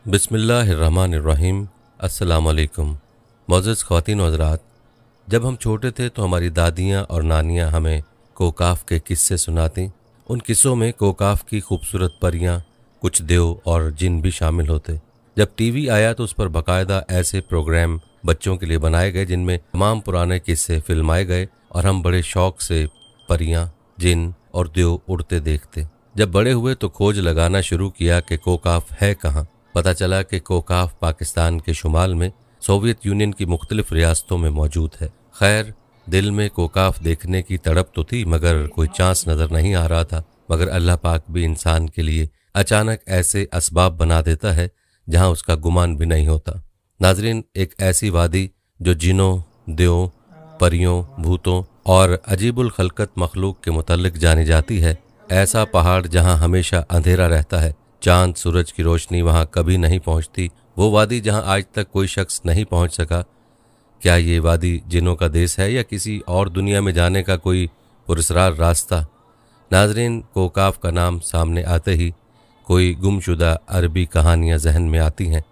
बिस्मिल्लाहिर्रहमानिर्रहीम। अस्सलाम वालेकुम। मोअज़्ज़ज़ ख़वातीन व हज़रात, जब हम छोटे थे तो हमारी दादियाँ और नानियाँ हमें कोकाफ के किस्से सुनातीं। उन किस्सों में कोकाफ की खूबसूरत परियाँ, कुछ देव और जिन भी शामिल होते। जब टीवी आया तो उस पर बाकायदा ऐसे प्रोग्राम बच्चों के लिए बनाए गए जिनमें तमाम पुराने किस्से फिल्माए गए और हम बड़े शौक़ से परियाँ, जिन और देव उड़ते देखते। जब बड़े हुए तो खोज लगाना शुरू किया कि कोकाफ है कहाँ। पता चला कि कोकाफ पाकिस्तान के शुमाल में सोवियत यूनियन की मुख्तलिफ रियासतों में मौजूद है। खैर, दिल में कोकाफ देखने की तड़प तो थी मगर कोई चांस नज़र नहीं आ रहा था। मगर अल्लाह पाक भी इंसान के लिए अचानक ऐसे असबाब बना देता है जहाँ उसका गुमान भी नहीं होता। नाजरीन, एक ऐसी वादी जो जिनों, देवों, परियों, भूतों और अजीबुल खलकत मखलूक के मुतल्लिक जानी जाती है। ऐसा पहाड़ जहाँ हमेशा अंधेरा रहता है, चांद सूरज की रोशनी वहाँ कभी नहीं पहुँचती, वो वादी जहाँ आज तक कोई शख्स नहीं पहुँच सका। क्या ये वादी जिनों का देश है या किसी और दुनिया में जाने का कोई पुरस्रार रास्ता? नाजरीन, कोकाफ का नाम सामने आते ही कोई गुमशुदा अरबी कहानियाँ जहन में आती हैं।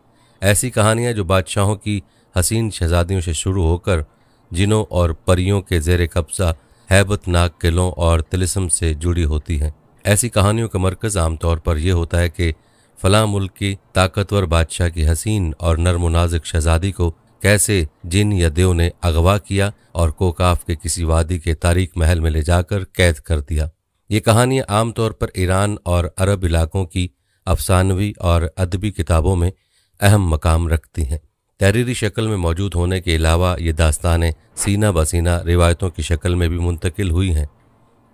ऐसी कहानियाँ जो बादशाहों की हसीन शहजादियों से शुरू होकर जिनों और परियों के ज़ेर कब्ज़ा हैबतनाक किलों और तिलिस्म से जुड़ी होती हैं। ऐसी कहानियों का मरकज़ आमतौर पर यह होता है कि फ़लाँ मुल्क की ताकतवर बादशाह की हसीन और नर्म नाज़ुक शहज़ादी को कैसे जिन या देव ने अगवा किया और कोकाफ के किसी वादी के तारीक महल में ले जाकर कैद कर दिया। ये कहानियाँ आमतौर पर ईरान और अरब इलाकों की अफसानवी और अदबी किताबों में अहम मकाम रखती हैं। तहरीरी शक्ल में मौजूद होने के अलावा ये दास्तानें सीना बसीना रिवायतों की शक्ल में भी मुंतकिल हुई हैं।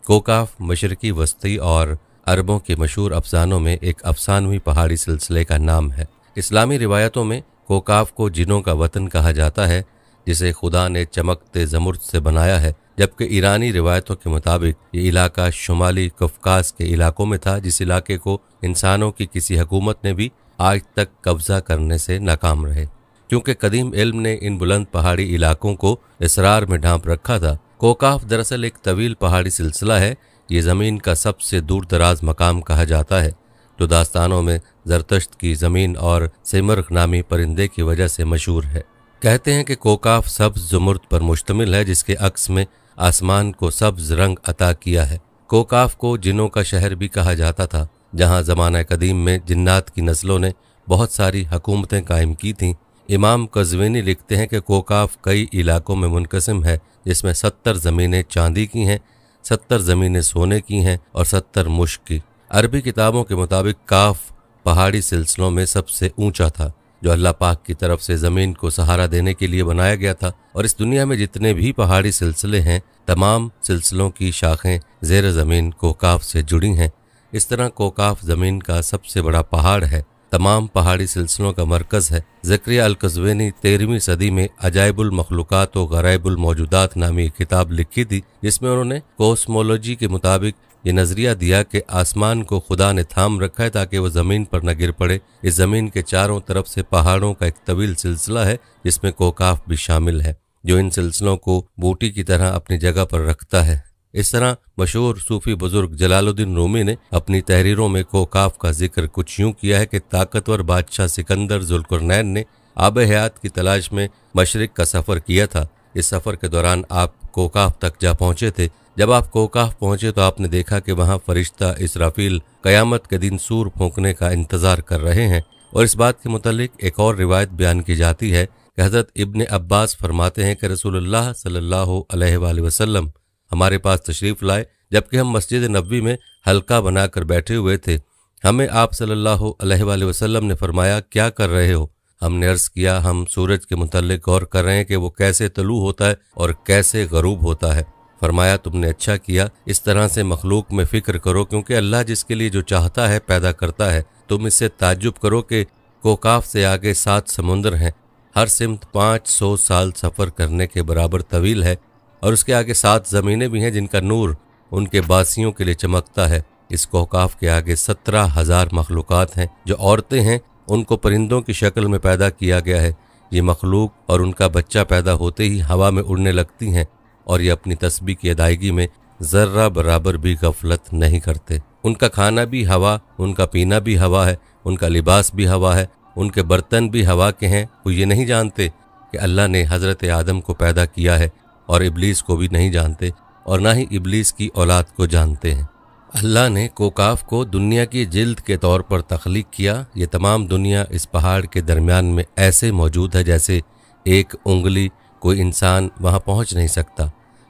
कोकाफ मशरकी वस्ती और अरबों के मशहूर अफसानों में एक अफसानवी पहाड़ी सिलसिले का नाम है। इस्लामी रिवायतों में कोकाफ को जिनों का वतन कहा जाता है, जिसे खुदा ने चमकते ज़मुर्द से बनाया है, जबकि ईरानी रिवायतों के मुताबिक ये इलाका शुमाली कफकास के इलाकों में था, जिस इलाके को इंसानों की किसी हुकूमत ने भी आज तक कब्ज़ा करने से नाकाम रहे। क्योंकि कदीम इल्म ने इन बुलंद पहाड़ी इलाकों को इसरार में ढांप रखा था। कोकाफ दरअसल एक तवील पहाड़ी सिलसिला है। ये ज़मीन का सबसे दूर दराज मकाम कहा जाता है, जो दास्तानों में ज़रतश्त की ज़मीन और सिमर्ग नामी परिंदे की वजह से मशहूर है। कहते हैं कि कोकाफ सब्ज़ ज़ुमुर्द पर मुश्तमिल है, जिसके अक्स में आसमान को सब्ज़ रंग अता किया है। कोकाफ को जिनों का शहर भी कहा जाता था, जहाँ ज़माना कदीम में जिन्नात की नस्लों ने बहुत सारी हुकूमतें कायम की थीं। इमाम कज़वीनी लिखते हैं कि कोकाफ कई इलाकों में मुनक़सिम है, जिसमें 70 ज़मीनें चांदी की हैं, 70 ज़मीनें सोने की हैं और 70 मुश्क की। अरबी किताबों के मुताबिक काफ पहाड़ी सिलसिलों में सबसे ऊंचा था, जो अल्लाह पाक की तरफ से ज़मीन को सहारा देने के लिए बनाया गया था। और इस दुनिया में जितने भी पहाड़ी सिलसिले हैं, तमाम सिलसिलों की शाखें ज़ेर ज़मीन कोकाफ से जुड़ी हैं। इस तरह कोकाफ ज़मीन का सबसे बड़ा पहाड़ है, तमाम पहाड़ी सिलसिलों का मरकज़ है। ज़करिया अल-कज़वीनी 13वीं सदी में अजाइबुल मखलूक़ात व गराइबुल मौजूदात नामी किताब लिखी थी, जिसमें उन्होंने कोस्मोलॉजी के मुताबिक ये नज़रिया दिया कि आसमान को खुदा ने थाम रखा है ताकि वह ज़मीन पर न गिर पड़े। इस ज़मीन के चारों तरफ से पहाड़ों का एक तवील सिलसिला है, जिसमें कोकाफ भी शामिल है, जो इन सिलसिलों को बूटी की तरह अपनी जगह पर रखता है। इस तरह मशहूर सूफी बुजुर्ग जलालुद्दीन रूमी ने अपनी तहरीरों में कोकाफ का जिक्र कुछ यूँ किया है कि ताकतवर बादशाह सिकंदर ज़ुल्करनैन ने आब हयात की तलाश में मशरिक का सफ़र किया था। इस सफ़र के दौरान आप कोकाफ तक जा पहुँचे थे। जब आप कोकाफ पहुँचे तो आपने देखा कि वहाँ फरिश्ता इसराफील क़यामत के दिन सूर फूंकने का इंतज़ार कर रहे हैं। और इस बात के मुतालिक एक और रिवायत बयान की जाती है कि हज़रत इब्न अब्बास फरमाते हैं कि रसूलुल्लाह सल्लल्लाहु अलैहि वसल्लम हमारे पास तशरीफ़ लाए, जबकि हम मस्जिद नबवी में हल्का बनाकर बैठे हुए थे। हमें आप सल्लल्लाहु अलैहि वसल्लम ने फरमाया, क्या कर रहे हो? हमने अर्ज़ किया, हम सूरज के मुतल्लिक़ गौर कर रहे हैं कि वो कैसे तलू होता है और कैसे गरूब होता है। फरमाया, तुमने अच्छा किया, इस तरह से मखलूक में फ़िक्र करो, क्योंकि अल्लाह जिसके लिए जो चाहता है पैदा करता है। तुम इससे ताज्जुब करो कि कोकाफ से आगे 7 समुंदर हैं, हर सिमत 500 साल सफ़र करने के बराबर तवील है, और उसके आगे 7 ज़मीनें भी हैं जिनका नूर उनके बासियों के लिए चमकता है। इस कोकाफ के आगे 17,000 मखलूक़ात हैं। जो औरतें हैं उनको परिंदों की शक्ल में पैदा किया गया है। ये मखलूक और उनका बच्चा पैदा होते ही हवा में उड़ने लगती हैं और ये अपनी तस्बीह की अदायगी में ज़र्रा बराबर भी गफलत नहीं करते। उनका खाना भी हवा, उनका पीना भी हवा है, उनका लिबास भी हवा है, ان کے برتن بھی ہوا کے ہیں، وہ یہ نہیں جانتے کہ اللہ نے حضرت آدم کو پیدا کیا ہے، اور ابلیس کو بھی نہیں جانتے، اور نہ ہی ابلیس کی اولاد کو جانتے ہیں۔ اللہ نے کوکاف کو دنیا کی جلد کے طور پر تخلیق کیا۔ یہ تمام دنیا اس پہاڑ کے درمیان میں ایسے موجود ہے جیسے ایک انگلی، کوئی انسان وہاں پہنچ نہیں سکتا،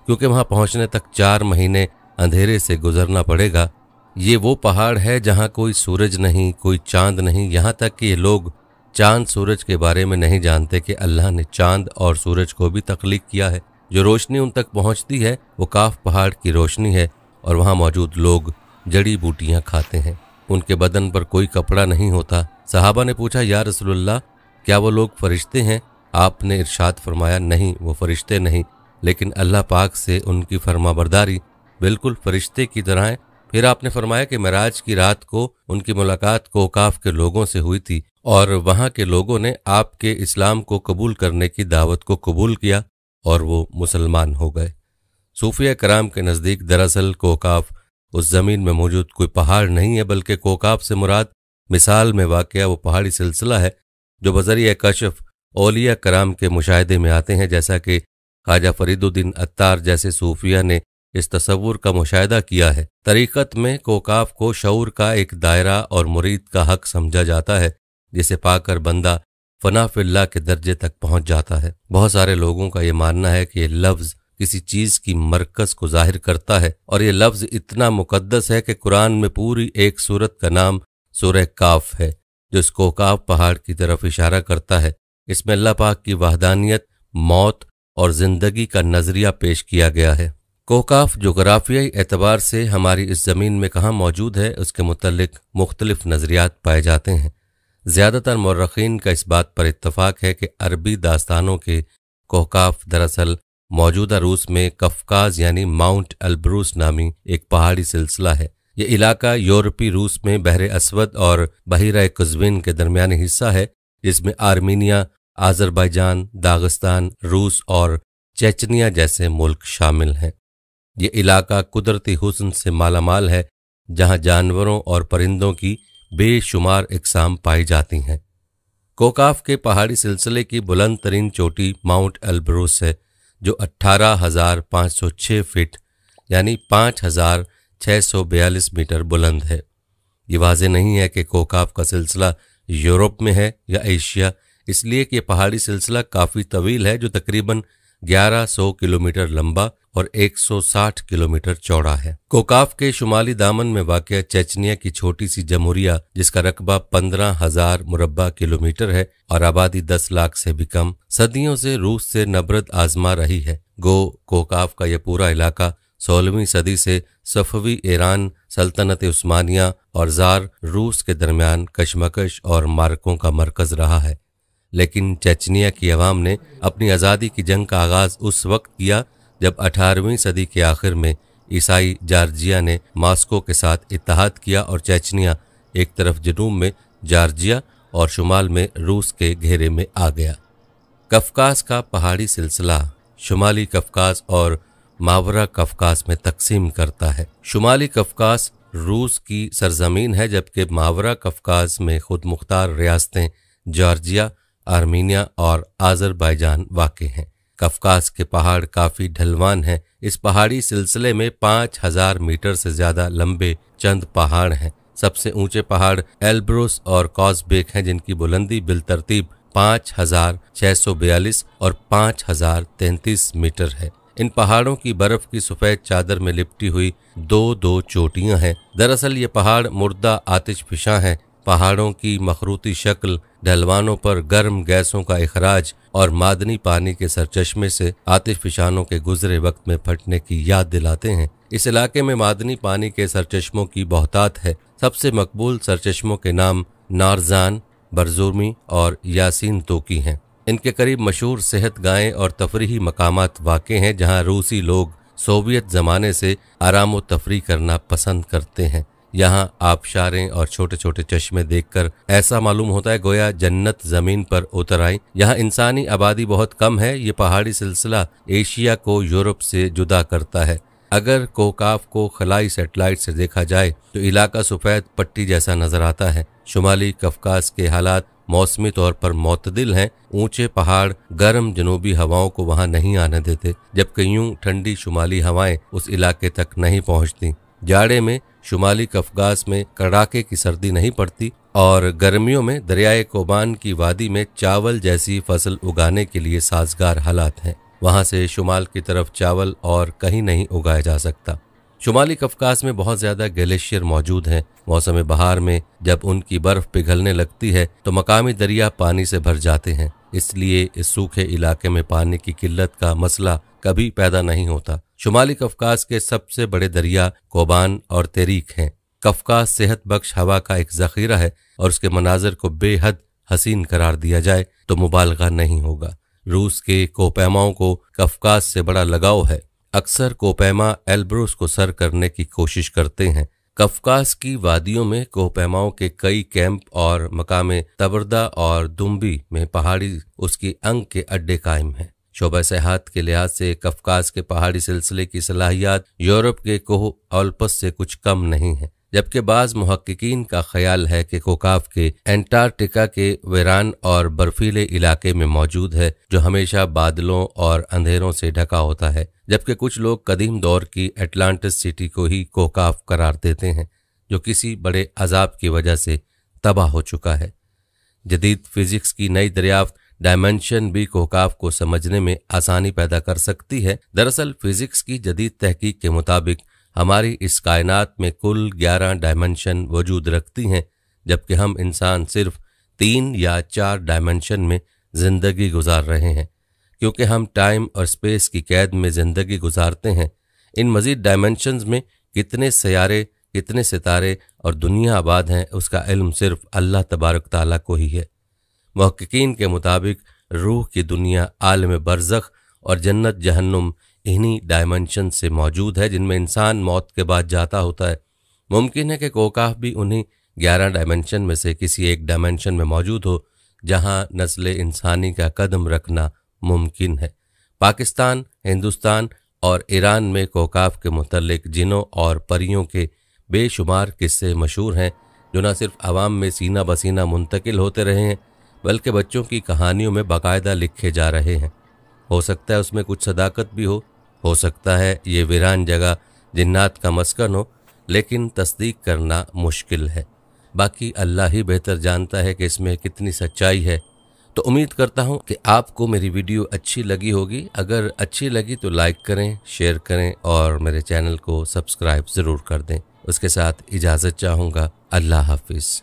کیونکہ وہاں پہنچنے تک 4 مہینے اندھیرے سے گزرنا پڑے گا۔ یہ وہ پہاڑ ہے جہاں کوئی سورج نہیں، کوئی چاند نہیں، یہاں تک کہ یہ لوگ چاند سورج کے بارے میں نہیں جانتے کہ اللہ نے چاند اور سورج کو بھی تخلیق کیا ہے۔ جو روشنی ان تک پہنچتی ہے وہ کاف پہاڑ کی روشنی ہے، اور وہاں موجود لوگ جڑی بوٹیاں کھاتے ہیں۔ ان کے بدن پر کوئی کپڑا نہیں ہوتا۔ صحابہ نے پوچھا، یا رسول اللہ، کیا وہ لوگ فرشتے ہیں؟ آپ نے ارشاد فرمایا، نہیں، وہ فرشتے نہیں، لیکن اللہ پاک سے ان کی فرما برداری بالکل فرشتے کی طرح ہے۔ پھر آپ نے فرمایا کہ معراج کی رات کو ان کی ملاقات کوکاف کے لوگوں سے ہوئی تھی، اور وہاں کے لوگوں نے آپ کے اسلام کو قبول کرنے کی دعوت کو قبول کیا، اور وہ مسلمان ہو گئے۔ صوفیہ کرام کے نزدیک دراصل کوکاف اس زمین میں موجود کوئی پہاڑ نہیں ہے، بلکہ کوکاف سے مراد مثال میں واقع وہ پہاڑی سلسلہ ہے جو بذریعہ کشف اولیاء کرام کے مشاہدے میں آتے ہیں، جیسا کہ خواجہ فرید الدین عطار جیسے صوفیہ نے اس تصور کا مشاہدہ کیا ہے۔ طریقت میں کوکاف کو شعور کا ایک دائرہ اور مرید کا حق سمجھا جاتا ہے، جسے پا کر بندہ فنا فی اللہ کے درجے تک پہنچ جاتا ہے۔ بہت سارے لوگوں کا یہ ماننا ہے کہ یہ لفظ کسی چیز کی مرکز کو ظاہر کرتا ہے، اور یہ لفظ اتنا مقدس ہے کہ قرآن میں پوری ایک سورت کا نام سورہ کاف ہے، جو اس کوکاف پہاڑ کی طرف اشارہ کرتا ہے۔ اس میں اللہ پاک کی وحدانیت، موت اور زندگی کا نظریہ پیش کیا گیا ہے۔ کوکاف جغرافیائی اعتبار سے ہماری اس زمین میں کہاں موجود ہے، اس کے متعلق مختلف نظریات پائے جاتے ہیں۔ زیادہ تر مورخین کا اس بات پر اتفاق ہے کہ عربی داستانوں کے کوکاف دراصل موجودہ روس میں کفکاز یعنی ماؤنٹ البروس نامی ایک پہاڑی سلسلہ ہے۔ یہ علاقہ یورپی روس میں بحر اسود اور بحیرہ قزوین کے درمیانی حصہ ہے، جس میں آرمینیا، آذربائیجان، داغستان، روس اور چیچنیا جیسے ملک شامل ہیں۔ یہ علاقہ قدرتی حسن سے مالا مال ہے، جہاں جانوروں اور پرندوں کی بے شمار اقسام پائی جاتی ہیں۔ کوکاف کے پہاڑی سلسلے کی بلند ترین چوٹی ماؤنٹ البروس ہے، جو 18,506 فٹ یعنی 5,642 میٹر بلند ہے۔ یہ واضح نہیں ہے کہ کوکاف کا سلسلہ یورپ میں ہے یا ایشیا، اس لیے کہ یہ پہاڑی سلسلہ کافی طویل ہے، جو تقریباً 1100 کلومیٹر لمبا اور 160 کلومیٹر چوڑا ہے۔ کوکاف کے شمالی دامن میں واقع چیچنیا کی چھوٹی سی جمہوریہ، جس کا رقبہ 15,000 مربع کلومیٹر ہے اور آبادی 10 لاکھ سے بھی کم، صدیوں سے روس سے نبرد آزما رہی ہے۔ گو کوکاف کا یہ پورا علاقہ 16ویں صدی سے صفوی ایران، سلطنت عثمانیہ اور زار روس کے درمیان کشمکش اور مارکوں کا مرکز رہا ہے، لیکن چیچنیا کی عوام نے اپنی آزادی کی جنگ کا آغاز اس وقت کیا جب 18ویں صدی کے آخر میں عیسائی جارجیا نے ماسکو کے ساتھ اتحاد کیا، اور چیچنیا ایک طرف جنوب میں جارجیا اور شمال میں روس کے گھیرے میں آ گیا۔ کفکاز کا پہاڑی سلسلہ شمالی کفکاز اور ماورا کفکاز میں تقسیم کرتا ہے۔ شمالی کفکاز روس کی سرزمین ہے، جبکہ ماورا کفکاز میں خود مختار ریاستیں جارجیا، آرمینیا اور آذربائیجان واقع ہیں۔ کفکاز کے پہاڑ کافی ڈھلوان ہیں۔ اس پہاڑی سلسلے میں 5,000 میٹر سے زیادہ لمبے چند پہاڑ ہیں۔ سب سے اونچے پہاڑ ایلبروس اور کازبیک ہیں، جن کی بلندی بالترتیب 5,642 اور 5,033 میٹر ہے۔ ان پہاڑوں کی برف کی سفید چادر میں لپٹی ہوئی دو چوٹیاں ہیں۔ دراصل یہ پہاڑ مردہ آتش فشاں ہیں۔ پہاڑوں کی مخروطی شکل ڈھلوانوں پر گرم گیسوں کا اخراج اور معدنی پانی کے سرچشمے سے آتش فشانوں کے گزرے وقت میں پھٹنے کی یاد دلاتے ہیں۔ اس علاقے میں معدنی پانی کے سرچشموں کی بہتات ہے۔ سب سے مقبول سرچشموں کے نام نارزان، برزورمی اور یاسین توکی ہیں۔ ان کے قریب مشہور صحت گاہیں اور تفریحی مقامات واقع ہیں، جہاں روسی لوگ سوویت زمانے سے آرام و تفریح کرنا پسند کرتے ہیں۔ یہاں آبشاریں اور چھوٹے چھوٹے چشمے دیکھ کر ایسا معلوم ہوتا ہے گویا جنت زمین پر اتر آئی۔ یہاں انسانی آبادی بہت کم ہے۔ یہ پہاڑی سلسلہ ایشیا کو یورپ سے جدا کرتا ہے۔ اگر کوکاف کو خلائی سیٹلائٹ سے دیکھا جائے تو علاقہ سفید پٹی جیسا نظر آتا ہے۔ شمالی کفکاز کے حالات मौसमी तौर पर मोतदिल हैं। ऊंचे पहाड़ गर्म जनूबी हवाओं को वहां नहीं आने देते, जबकि यूं ठंडी शुमाली हवाएं उस इलाके तक नहीं पहुंचती। जाड़े में शुमाली कफकास में कड़ाके की सर्दी नहीं पड़ती और गर्मियों में दरियाए कोबान की वादी में चावल जैसी फसल उगाने के लिए साजगार हालात हैं। वहां से शुमाल की तरफ चावल और कहीं नहीं उगाया जा सकता। शुमाली कफकास में बहुत ज्यादा ग्लेशियर मौजूद हैं। मौसम बहार में जब उनकी बर्फ पिघलने लगती है तो मकामी दरिया पानी से भर जाते हैं, इसलिए इस सूखे इलाके में पानी की किल्लत का मसला कभी पैदा नहीं होता। शुमाली कफकास के सबसे बड़े दरिया कोबान और तेरीक हैं। कफकास सेहत बख्श हवा का एक जखीरा है और उसके मनाजर को बेहद हसीन करार दिया जाए तो मुबालगा नहीं होगा। रूस के कोपैमाओं को कफकास से बड़ा लगाव है। अक्सर कोपैमा एल्ब्रुस को सर करने की कोशिश करते हैं। कफकास की वादियों में कोपैमाओं के कई कैंप और मकामे तबरदा और दुम्बी में पहाड़ी उसकी अंग के अड्डे कायम हैं। शोबा सेहात के लिहाज से कफकास के पहाड़ी सिलसिले की सलाहियत यूरोप के कोह ओल्पस से कुछ कम नहीं है, जबकि बाज मुहक्किकीन का ख्याल है कि कोकाफ के एंटार्कटिका के वीरान और बर्फीले इलाके में मौजूद है, जो हमेशा बादलों और अंधेरों से ढका होता है, जबकि कुछ लोग कदीम दौर की एटलांटिस सिटी को ही कोकाफ करार देते हैं, जो किसी बड़े अजाब की वजह से तबाह हो चुका है। जदीद फिजिक्स की नई दरियाफ्त डायमेंशन भी कोकाफ को समझने में आसानी पैदा कर सकती है। दरअसल फिजिक्स की जदीद तहकीक के मुताबिक हमारी इस कायनात में कुल 11 डायमेंशन वजूद रखती हैं, जबकि हम इंसान सिर्फ 3 या 4 डायमेंशन में जिंदगी गुजार रहे हैं। क्योंकि हम टाइम और स्पेस की कैद में जिंदगी गुजारते हैं, इन मजीद डायमेंशंस में कितने सयारे, कितने सितारे और दुनिया आबाद हैं, उसका इल्म सिर्फ अल्लाह तबारक ताला को ही है। मुहक्किकीन के मुताबिक रूह की दुनिया, आलम बरज़ख और जन्नत जहन्नुम इन्हीं डायमेंशन से मौजूद है, जिनमें इंसान मौत के बाद जाता होता है। मुमकिन है कि कोकाफ भी उन्हीं 11 डायमेंशन में से किसी एक डायमेंशन में मौजूद हो, जहां नस्ल इंसानी का कदम रखना मुमकिन है। पाकिस्तान, हिंदुस्तान और ईरान में कोकाफ के मुतल्लिक जिनों और परियों के बेशुमार किस्से मशहूर हैं, जो न सिर्फ आवाम में सीना बसीना मुंतकिल होते रहे हैं, बल्कि बच्चों की कहानियों में बाकायदा लिखे जा रहे हैं। हो सकता है उसमें कुछ सदाकत भी हो सकता है ये वीरान जगह जिन्नात का मस्कन हो, लेकिन तस्दीक करना मुश्किल है। बाकी अल्लाह ही बेहतर जानता है कि इसमें कितनी सच्चाई है। तो उम्मीद करता हूँ कि आपको मेरी वीडियो अच्छी लगी होगी। अगर अच्छी लगी तो लाइक करें, शेयर करें और मेरे चैनल को सब्सक्राइब ज़रूर कर दें। उसके साथ इजाज़त चाहूँगा। अल्लाह हाफिज़।